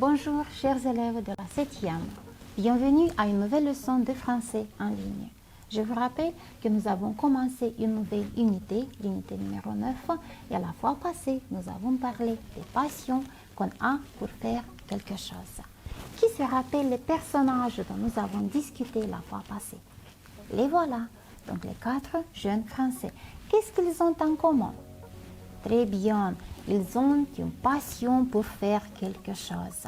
Bonjour chers élèves de la 7e. Bienvenue à une nouvelle leçon de français en ligne. Je vous rappelle que nous avons commencé une nouvelle unité, l'unité numéro 9, et à la fois passée, nous avons parlé des passions qu'on a pour faire quelque chose. Qui se rappelle les personnages dont nous avons discuté la fois passée? Les voilà, donc les 4 jeunes Français. Qu'est-ce qu'ils ont en commun? Très bien, ils ont une passion pour faire quelque chose.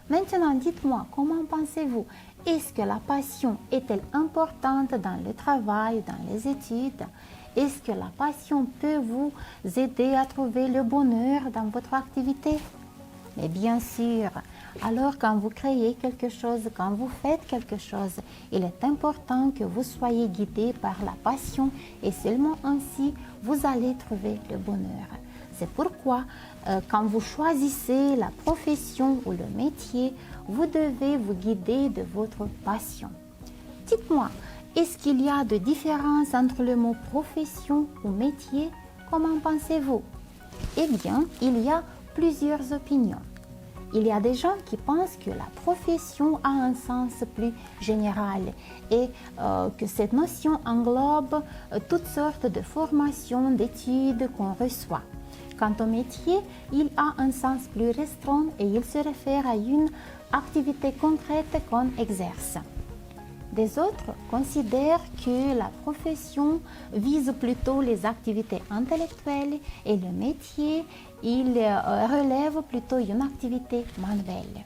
Maintenant, dites-moi, comment pensez-vous? Est-ce que la passion est-elle importante dans le travail, dans les études? Est-ce que la passion peut vous aider à trouver le bonheur dans votre activité? Mais bien sûr, alors quand vous créez quelque chose, quand vous faites quelque chose, il est important que vous soyez guidé par la passion et seulement ainsi vous allez trouver le bonheur. C'est pourquoi quand vous choisissez la profession ou le métier, vous devez vous guider de votre passion. Dites-moi, est-ce qu'il y a de différence entre le mot profession ou métier? Comment pensez-vous? Eh bien, il y a plusieurs opinions. Il y a des gens qui pensent que la profession a un sens plus général et que cette notion englobe toutes sortes de formations, d'études qu'on reçoit. Quant au métier, il a un sens plus restreint et il se réfère à une activité concrète qu'on exerce. Des autres considèrent que la profession vise plutôt les activités intellectuelles et le métier, il relève plutôt une activité manuelle.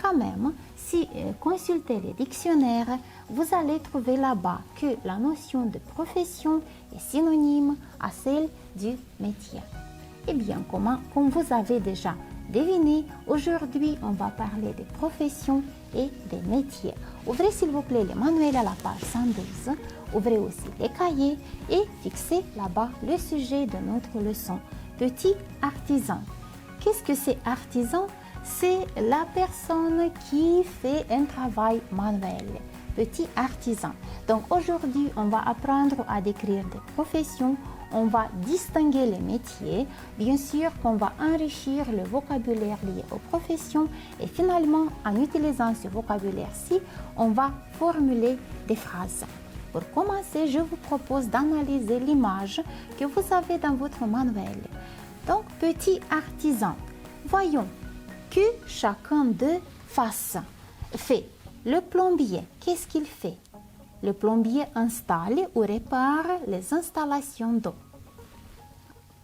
Quand même, si consultez les dictionnaires, vous allez trouver là-bas que la notion de profession est synonyme à celle du métier. Eh bien, comme vous avez déjà deviné, aujourd'hui, on va parler des professions et des métiers. Ouvrez s'il vous plaît les manuels à la page 112. Ouvrez aussi les cahiers et fixez là-bas le sujet de notre leçon. Petit artisan. Qu'est-ce que c'est artisan? C'est la personne qui fait un travail manuel. Petit artisan. Donc aujourd'hui, on va apprendre à décrire des professions. On va distinguer les métiers, bien sûr qu'on va enrichir le vocabulaire lié aux professions et finalement, en utilisant ce vocabulaire-ci, on va formuler des phrases. Pour commencer, je vous propose d'analyser l'image que vous avez dans votre manuel. Donc, petit artisan. Voyons que chacun d'eux fait. Le plombier, qu'est-ce qu'il fait? Le plombier installe ou répare les installations d'eau.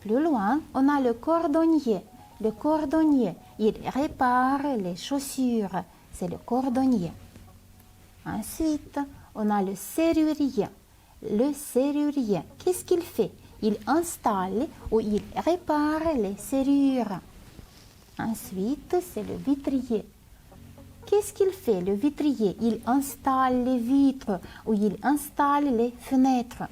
Plus loin, on a le cordonnier. Le cordonnier, il répare les chaussures. C'est le cordonnier. Ensuite, on a le serrurier. Le serrurier, qu'est-ce qu'il fait? Il installe ou il répare les serrures. Ensuite, c'est le vitrier. Qu'est-ce qu'il fait, le vitrier? Il installe les vitres ou il installe les fenêtres.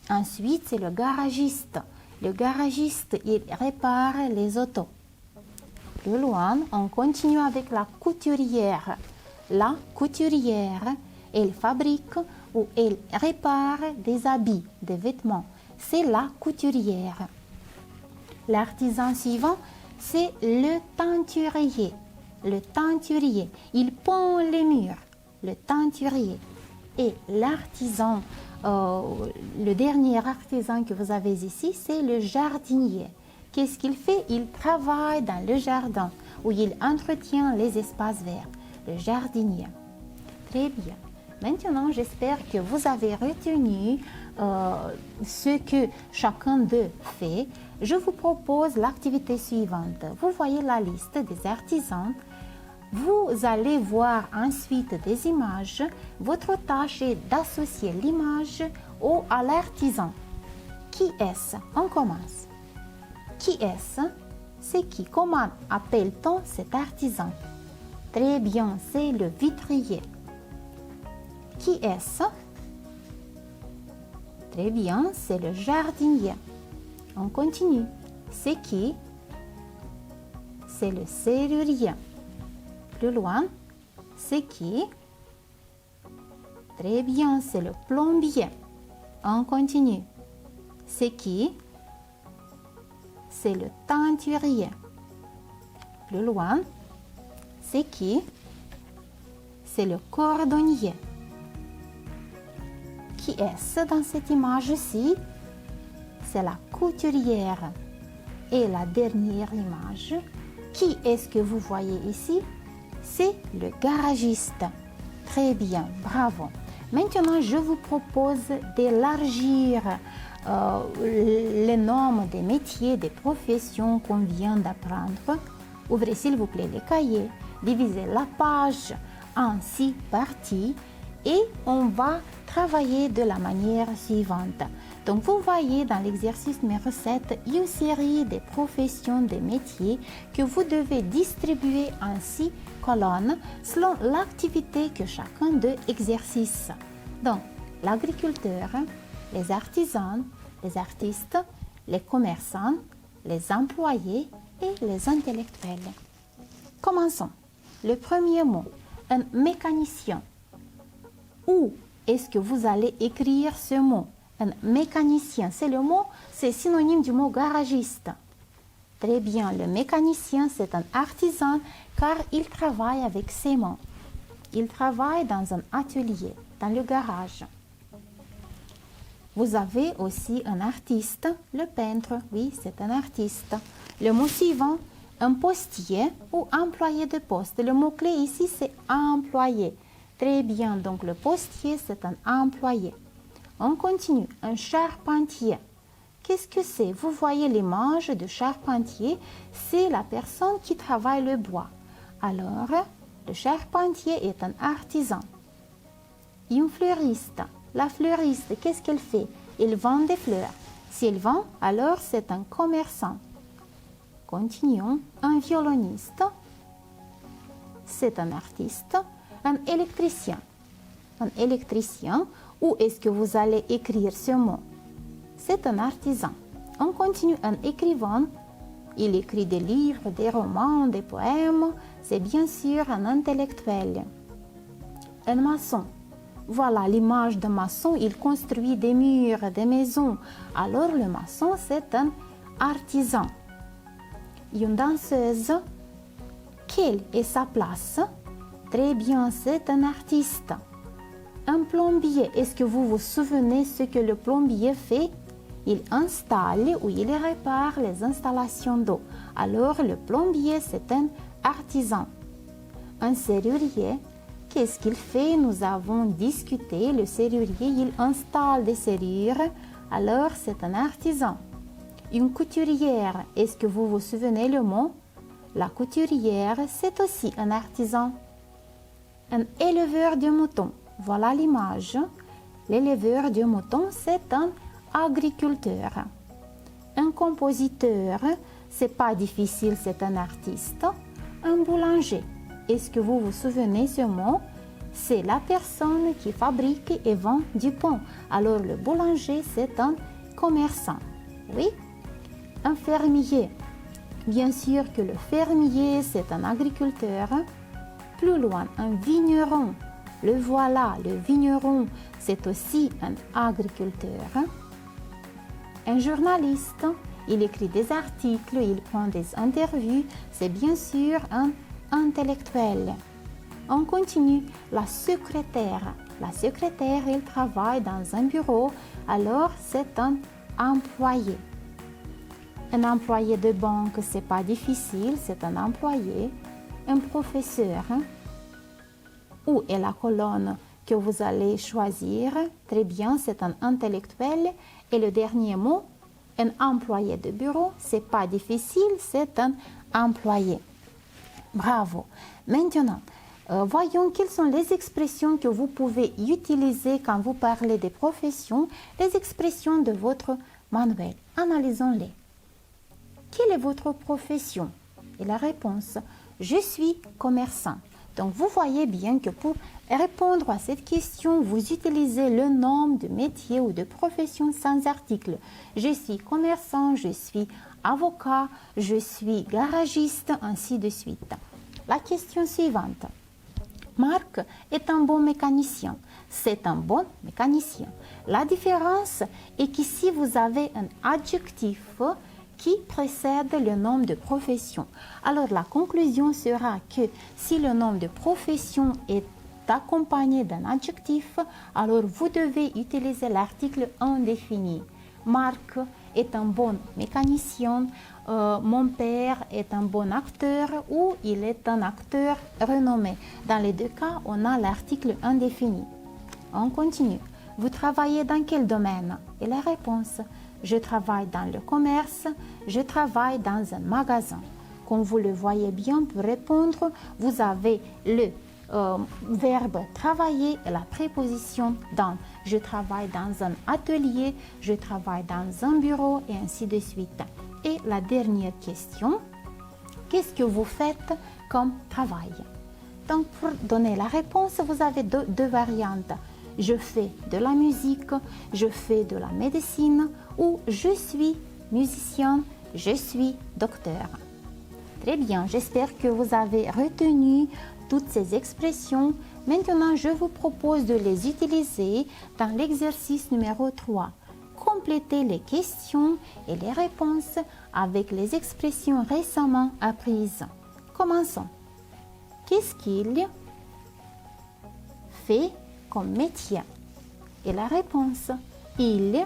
Ensuite, c'est le garagiste. Le garagiste, il répare les autos. Plus loin, on continue avec la couturière. La couturière, elle fabrique ou elle répare des habits, des vêtements. C'est la couturière. L'artisan suivant, c'est le teinturier. Le teinturier, il peint les murs. Le teinturier. Et l'artisan, le dernier artisan que vous avez ici, c'est le jardinier. Qu'est-ce qu'il fait? Il travaille dans le jardin où il entretient les espaces verts. Le jardinier. Très bien. Maintenant, j'espère que vous avez retenu ce que chacun d'eux fait. Je vous propose l'activité suivante. Vous voyez la liste des artisans. Vous allez voir ensuite des images. Votre tâche est d'associer l'image à l'artisan. Qui est-ce? On commence. Qui est-ce? C'est qui? Comment appelle-t-on cet artisan? Très bien, c'est le vitrier. Qui est-ce? Très bien, c'est le jardinier. On continue. C'est qui? C'est le serrurier. Plus loin, c'est qui? Très bien, c'est le plombier. On continue. C'est qui? C'est le teinturier. Plus loin, C'est qui? C'est le cordonnier. Qui est-ce dans cette image-ci? C'est la couturière. Et la dernière image, qui est-ce que vous voyez ici? C'est le garagiste. Très bien, bravo. Maintenant, je vous propose d'élargir les noms des métiers, des professions qu'on vient d'apprendre. Ouvrez s'il vous plaît les cahiers, divisez la page en 6 parties et on va travailler de la manière suivante. Donc vous voyez dans l'exercice numéro 7 une série de professions, des métiers que vous devez distribuer en 6 colonnes selon l'activité que chacun d'eux exerce. Donc l'agriculteur, les artisans, les artistes, les commerçants, les employés et les intellectuels. Commençons. Le premier mot, un mécanicien. Où est-ce que vous allez écrire ce mot? Un mécanicien, c'est synonyme du mot garagiste. Très bien, le mécanicien, c'est un artisan car il travaille avec ses mains. Il travaille dans un atelier, dans le garage. Vous avez aussi un artiste, le peintre, oui, c'est un artiste. Le mot suivant, un postier ou employé de poste. Le mot-clé ici, c'est employé. Très bien, donc le postier, c'est un employé. On continue, un charpentier. Qu'est-ce que c'est? Vous voyez l'image de charpentier, c'est la personne qui travaille le bois. Alors, le charpentier est un artisan. Une fleuriste. La fleuriste, qu'est-ce qu'elle fait? Elle vend des fleurs. Si elle vend, alors c'est un commerçant. Continuons. Un violoniste, c'est un artiste. Un électricien. Un électricien, où est-ce que vous allez écrire ce mot? C'est un artisan. On continue. Un écrivain, il écrit des livres, des romans, des poèmes. C'est bien sûr un intellectuel. Un maçon. Voilà l'image d'un maçon, il construit des murs, des maisons. Alors le maçon, c'est un artisan. Une danseuse, quelle est sa place? Très bien, c'est un artiste. Un plombier, est-ce que vous vous souvenez ce que le plombier fait? Il installe ou il répare les installations d'eau. Alors le plombier, c'est un artisan. Un serrurier, qu'est-ce qu'il fait? Nous avons discuté. Le serrurier, il installe des serrures. Alors, c'est un artisan. Une couturière, est-ce que vous vous souvenez le mot? La couturière, c'est aussi un artisan. Un éleveur de moutons. Voilà l'image. L'éleveur de moutons, c'est un agriculteur. Un compositeur, c'est pas difficile, c'est un artiste. Un boulanger. Est-ce que vous vous souvenez ce mot? C'est la personne qui fabrique et vend du pain. Alors le boulanger, c'est un commerçant. Oui? Un fermier. Bien sûr que le fermier, c'est un agriculteur. Plus loin, un vigneron. Le voilà, le vigneron, c'est aussi un agriculteur. Un journaliste, il écrit des articles, il prend des interviews. C'est bien sûr un intellectuel. On continue. La secrétaire. La secrétaire, elle travaille dans un bureau, alors c'est un employé. Un employé de banque, c'est pas difficile, c'est un employé. Un professeur. Où est la colonne que vous allez choisir? Très bien, c'est un intellectuel. Et le dernier mot, un employé de bureau, c'est pas difficile, c'est un employé. Bravo. Maintenant, voyons quelles sont les expressions que vous pouvez utiliser quand vous parlez des professions, les expressions de votre manuel. Analysons-les. Quelle est votre profession? Et la réponse, je suis commerçant. Donc, vous voyez bien que pour répondre à cette question, vous utilisez le nom de métier ou de profession sans article. Je suis commerçant, je suis avocat, je suis garagiste, ainsi de suite. La question suivante. Marc est un bon mécanicien. C'est un bon mécanicien. La différence est qu'ici, vous avez un adjectif qui précède le nom de profession. Alors la conclusion sera que si le nom de profession est accompagné d'un adjectif, alors vous devez utiliser l'article indéfini. Marc est un bon mécanicien, mon père est un bon acteur ou il est un acteur renommé. Dans les deux cas, on a l'article indéfini. On continue. Vous travaillez dans quel domaine? Et la réponse, je travaille dans le commerce, je travaille dans un magasin. Comme vous le voyez bien, pour répondre, vous avez le verbe travailler et la préposition dans. Je travaille dans un atelier, je travaille dans un bureau et ainsi de suite. Et la dernière question, qu'est-ce que vous faites comme travail? Donc pour donner la réponse, vous avez deux variantes. Je fais de la musique, je fais de la médecine ou je suis musicien, je suis docteur. Très bien, j'espère que vous avez retenu toutes ces expressions. Maintenant, je vous propose de les utiliser dans l'exercice numéro 3. Complétez les questions et les réponses avec les expressions récemment apprises. Commençons. Qu'est-ce qu'il fait comme métier? Et la réponse, il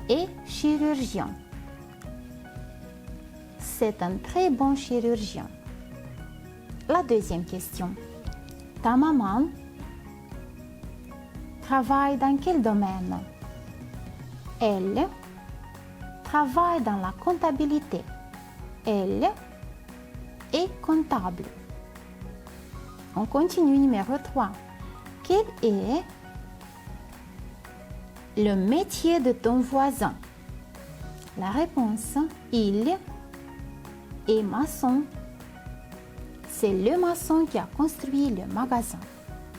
est chirurgien. C'est un très bon chirurgien. La deuxième question. Ta maman travaille dans quel domaine? Elle travaille dans la comptabilité. Elle est comptable. On continue numéro 3. Quel est le métier de ton voisin? La réponse, il est maçon. C'est le maçon qui a construit le magasin.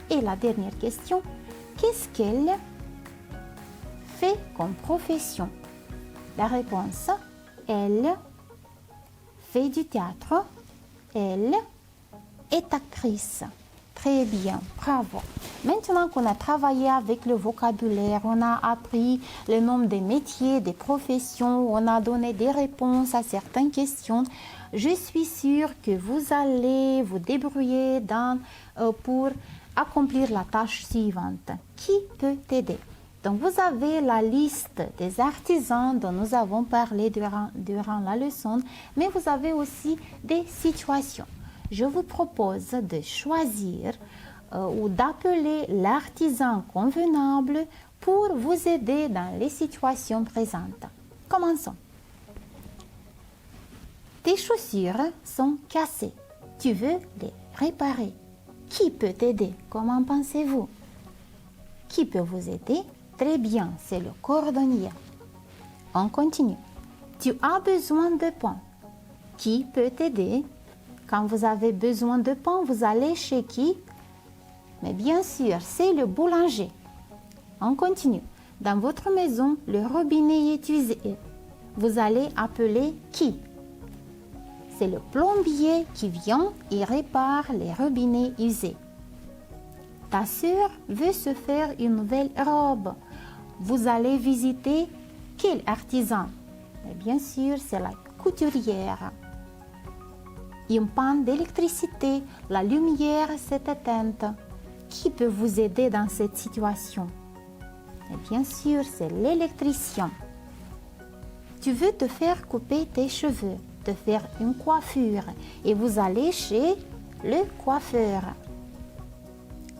Et la dernière question, qu'est-ce qu'elle fait comme profession? La réponse, elle fait du théâtre. Elle est actrice. Très bien, bravo. Maintenant qu'on a travaillé avec le vocabulaire, on a appris le nom des métiers, des professions, on a donné des réponses à certaines questions. Je suis sûre que vous allez vous débrouiller pour accomplir la tâche suivante. Qui peut t'aider? Donc vous avez la liste des artisans dont nous avons parlé durant la leçon, mais vous avez aussi des situations. Je vous propose de choisir ou d'appeler l'artisan convenable pour vous aider dans les situations présentes. Commençons. Tes chaussures sont cassées. Tu veux les réparer. Qui peut t'aider? Comment pensez-vous? Qui peut vous aider? Très bien, c'est le cordonnier. On continue. Tu as besoin de pain. Qui peut t'aider? Quand vous avez besoin de pain, vous allez chez qui? Mais bien sûr, c'est le boulanger. On continue. Dans votre maison, le robinet est usé. Vous allez appeler qui? C'est le plombier qui vient et répare les robinets usés. Ta sœur veut se faire une nouvelle robe. Vous allez visiter quel artisan? Mais bien sûr, c'est la couturière. Une panne d'électricité, la lumière s'est éteinte. Qui peut vous aider dans cette situation? Et bien sûr, c'est l'électricien. Tu veux te faire couper tes cheveux, te faire une coiffure et vous allez chez le coiffeur.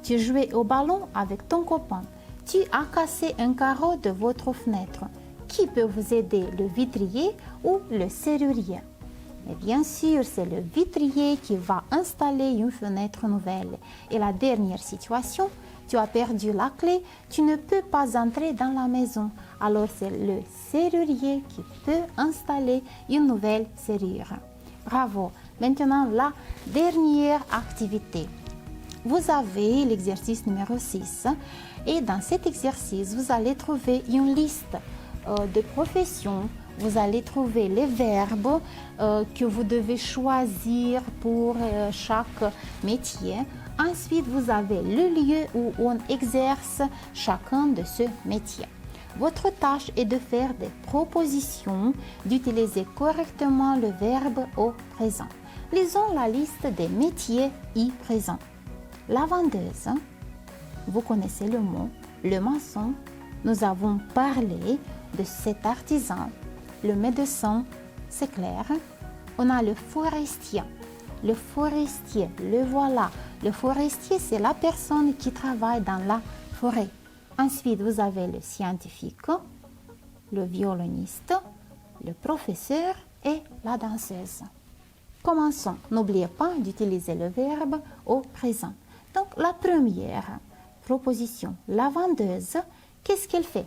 Tu jouais au ballon avec ton copain. Tu as cassé un carreau de votre fenêtre. Qui peut vous aider, le vitrier ou le serrurier? Mais bien sûr, c'est le vitrier qui va installer une fenêtre nouvelle. Et la dernière situation, tu as perdu la clé, tu ne peux pas entrer dans la maison. Alors c'est le serrurier qui peut installer une nouvelle serrure. Bravo. Maintenant, la dernière activité. Vous avez l'exercice numéro 6 et dans cet exercice, vous allez trouver une liste de professions. Vous allez trouver les verbes que vous devez choisir pour chaque métier. Ensuite, vous avez le lieu où on exerce chacun de ce métier. Votre tâche est de faire des propositions, d'utiliser correctement le verbe au présent. Lisons la liste des métiers y présents. La vendeuse, vous connaissez le mot, le maçon, nous avons parlé de cet artisan, le médecin, c'est clair. On a le forestier, le voilà. Le forestier, c'est la personne qui travaille dans la forêt. Ensuite, vous avez le scientifique, le violoniste, le professeur et la danseuse. Commençons. N'oubliez pas d'utiliser le verbe au présent. Donc, la première proposition, la vendeuse, qu'est-ce qu'elle fait?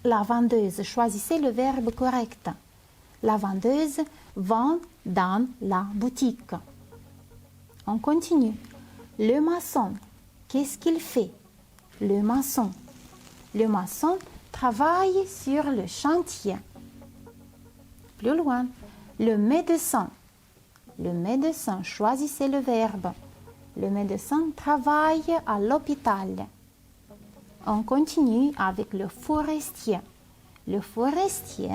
La vendeuse, choisissez le verbe correct. La vendeuse vend dans la boutique. On continue. Le maçon, qu'est-ce qu'il fait? Le maçon travaille sur le chantier. Plus loin, le médecin, choisissez le verbe. Le médecin travaille à l'hôpital. On continue avec le forestier. Le forestier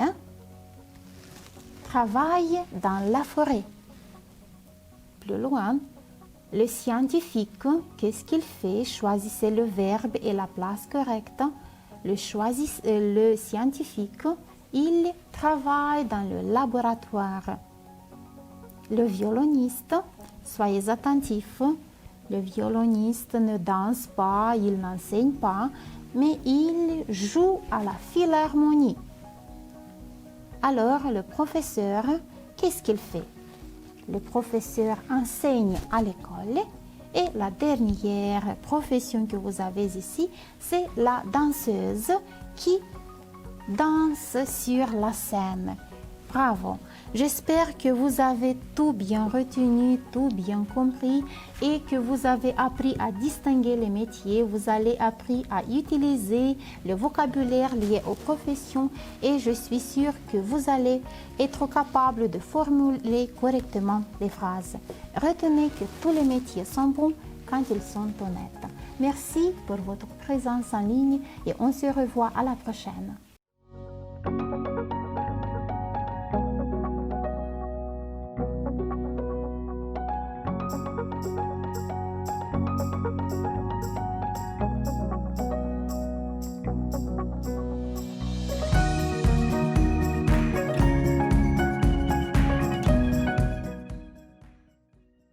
travaille dans la forêt. Plus loin, le scientifique, qu'est-ce qu'il fait? Choisissez le verbe et la place correcte. Le scientifique, il travaille dans le laboratoire. Le violoniste, soyez attentifs. Le violoniste ne danse pas, il n'enseigne pas, mais il joue à la philharmonie. Alors, le professeur, qu'est-ce qu'il fait? Le professeur enseigne à l'école. Et la dernière profession que vous avez ici, c'est la danseuse qui danse sur la scène. Bravo! J'espère que vous avez tout bien retenu, tout bien compris et que vous avez appris à distinguer les métiers. Vous allez apprendre à utiliser le vocabulaire lié aux professions et je suis sûre que vous allez être capable de formuler correctement les phrases. Retenez que tous les métiers sont bons quand ils sont honnêtes. Merci pour votre présence en ligne et on se revoit à la prochaine.